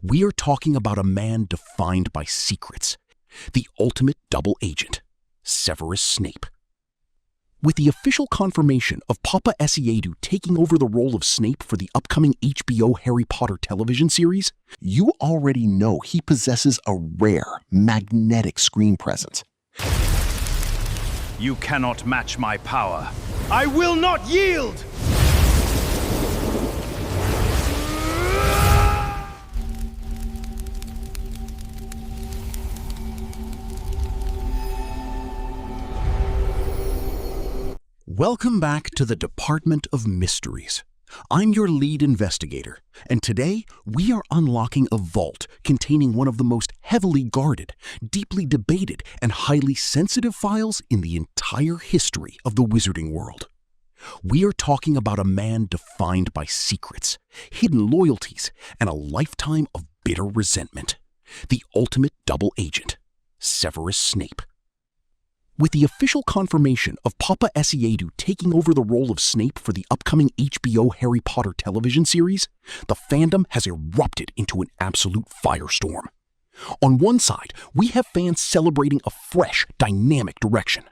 We are talking about a man defined by secrets, the ultimate double agent, Severus Snape. With the official confirmation of Paapa Essiedu taking over the role of Snape for the upcoming HBO Harry Potter television series, you already know he possesses a rare, magnetic screen presence. You cannot match my power. I will not yield! Welcome back to the Department of Mysteries. I'm your lead investigator, and today we are unlocking a vault containing one of the most heavily guarded, deeply debated, and highly sensitive files in the entire history of the Wizarding World. We are talking about a man defined by secrets, hidden loyalties, and a lifetime of bitter resentment. The ultimate double agent, Severus Snape. With the official confirmation of Paapa Essiedu taking over the role of Snape for the upcoming HBO Harry Potter television series, the fandom has erupted into an absolute firestorm. On one side, we have fans celebrating a fresh, dynamic direction.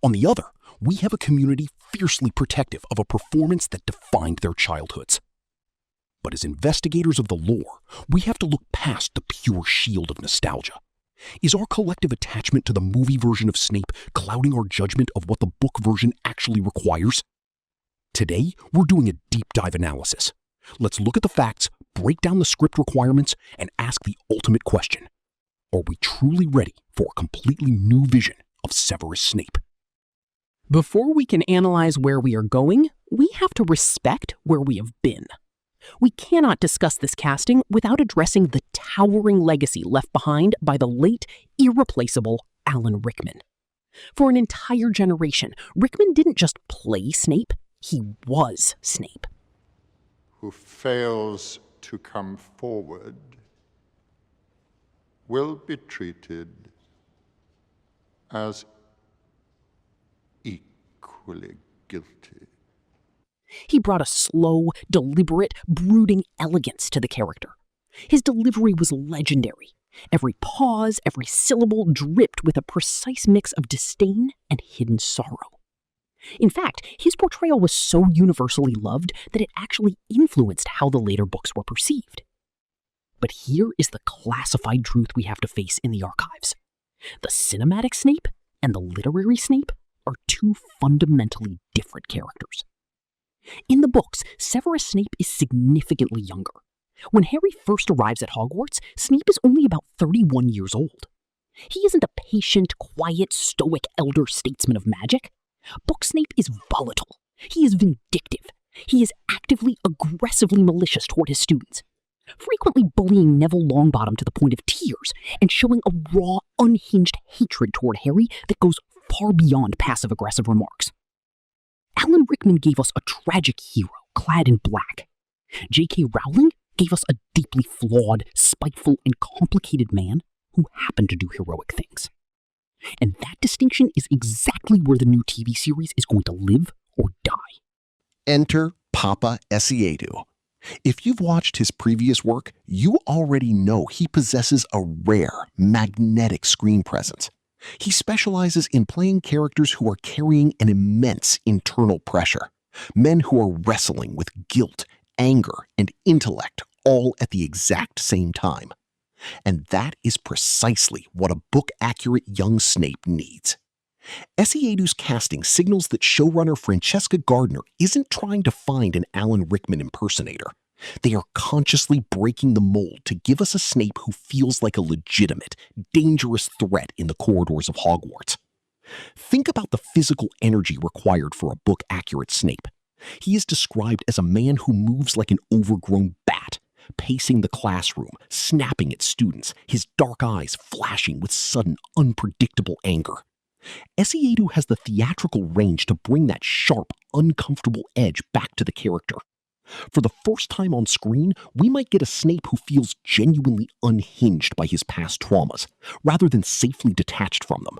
On the other, we have a community fiercely protective of a performance that defined their childhoods. But as investigators of the lore, we have to look past the pure shield of nostalgia. Is our collective attachment to the movie version of Snape clouding our judgment of what the book version actually requires? Today, we're doing a deep dive analysis. Let's look at the facts, break down the script requirements, and ask the ultimate question. Are we truly ready for a completely new vision of Severus Snape? Before we can analyze where we are going, we have to respect where we have been. We cannot discuss this casting without addressing the towering legacy left behind by the late, irreplaceable Alan Rickman. For an entire generation, Rickman didn't just play Snape, he was Snape. Who fails to come forward will be treated as equally guilty. He brought a slow, deliberate, brooding elegance to the character. His delivery was legendary. Every pause, every syllable dripped with a precise mix of disdain and hidden sorrow. In fact, his portrayal was so universally loved that it actually influenced how the later books were perceived. But here is the classified truth we have to face in the archives. The cinematic Snape and the literary Snape are two fundamentally different characters. In the books, Severus Snape is significantly younger. When Harry first arrives at Hogwarts, Snape is only about 31 years old. He isn't a patient, quiet, stoic elder statesman of magic. Book Snape is volatile. He is vindictive. He is actively, aggressively malicious toward his students, frequently bullying Neville Longbottom to the point of tears and showing a raw, unhinged hatred toward Harry that goes far beyond passive-aggressive remarks. Alan Rickman gave us a tragic hero clad in black. J.K. Rowling gave us a deeply flawed, spiteful, and complicated man who happened to do heroic things. And that distinction is exactly where the new TV series is going to live or die. Enter Paapa Essiedu. If you've watched his previous work, you already know he possesses a rare, magnetic screen presence. He specializes in playing characters who are carrying an immense internal pressure, men who are wrestling with guilt, anger, and intellect all at the exact same time. And that is precisely what a book-accurate young Snape needs. Essiedu's casting signals that showrunner Francesca Gardner isn't trying to find an Alan Rickman impersonator. They are consciously breaking the mold to give us a Snape who feels like a legitimate, dangerous threat in the corridors of Hogwarts. Think about the physical energy required for a book-accurate Snape. He is described as a man who moves like an overgrown bat, pacing the classroom, snapping at students, his dark eyes flashing with sudden, unpredictable anger. Essiedu has the theatrical range to bring that sharp, uncomfortable edge back to the character. For the first time on screen, we might get a Snape who feels genuinely unhinged by his past traumas, rather than safely detached from them.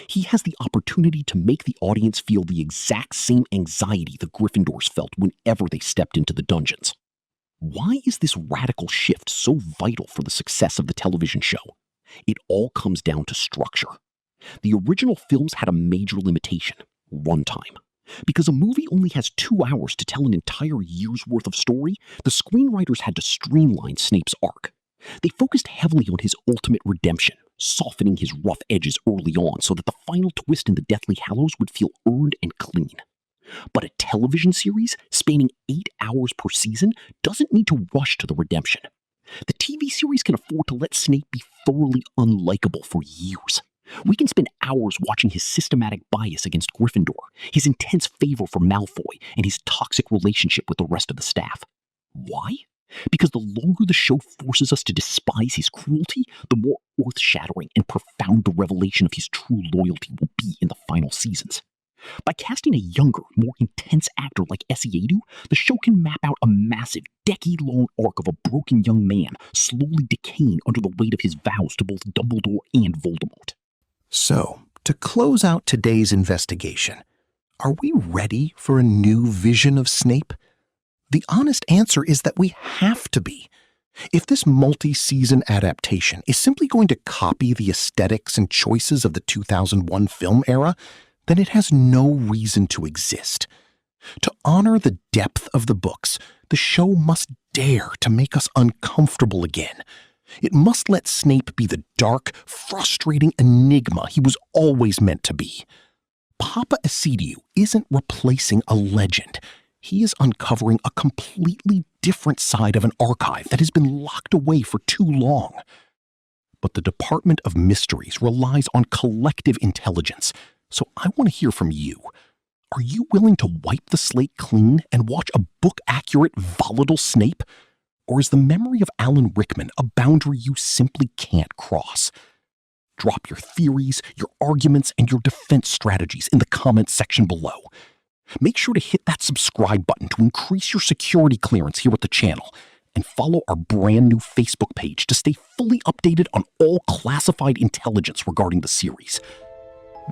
He has the opportunity to make the audience feel the exact same anxiety the Gryffindors felt whenever they stepped into the dungeons. Why is this radical shift so vital for the success of the television show? It all comes down to structure. The original films had a major limitation: runtime. Because a movie only has 2 hours to tell an entire year's worth of story, the screenwriters had to streamline Snape's arc. They focused heavily on his ultimate redemption, softening his rough edges early on so that the final twist in the Deathly Hallows would feel earned and clean. But a television series spanning 8 hours per season doesn't need to rush to the redemption. The TV series can afford to let Snape be thoroughly unlikable for years. We can spend hours watching his systematic bias against Gryffindor, his intense favor for Malfoy, and his toxic relationship with the rest of the staff. Why? Because the longer the show forces us to despise his cruelty, the more earth-shattering and profound the revelation of his true loyalty will be in the final seasons. By casting a younger, more intense actor like Essiedu, the show can map out a massive, decade-long arc of a broken young man slowly decaying under the weight of his vows to both Dumbledore and Voldemort. So, to close out today's investigation, are we ready for a new vision of Snape? The honest answer is that we have to be. If this multi-season adaptation is simply going to copy the aesthetics and choices of the 2001 film era, then it has no reason to exist. To honor the depth of the books, the show must dare to make us uncomfortable again. It must let Snape be the dark, frustrating enigma he was always meant to be. Paapa Essiedu isn't replacing a legend. He is uncovering a completely different side of an archive that has been locked away for too long. But the Department of Mysteries relies on collective intelligence, so I want to hear from you. Are you willing to wipe the slate clean and watch a book-accurate, volatile Snape? Or is the memory of Alan Rickman a boundary you simply can't cross? Drop your theories, your arguments, and your defense strategies in the comments section below. Make sure to hit that subscribe button to increase your security clearance here at the channel, and follow our brand new Facebook page to stay fully updated on all classified intelligence regarding the series.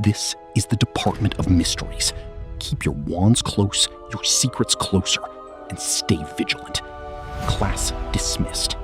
This is the Department of Mysteries. Keep your wands close, your secrets closer, and stay vigilant. Class dismissed.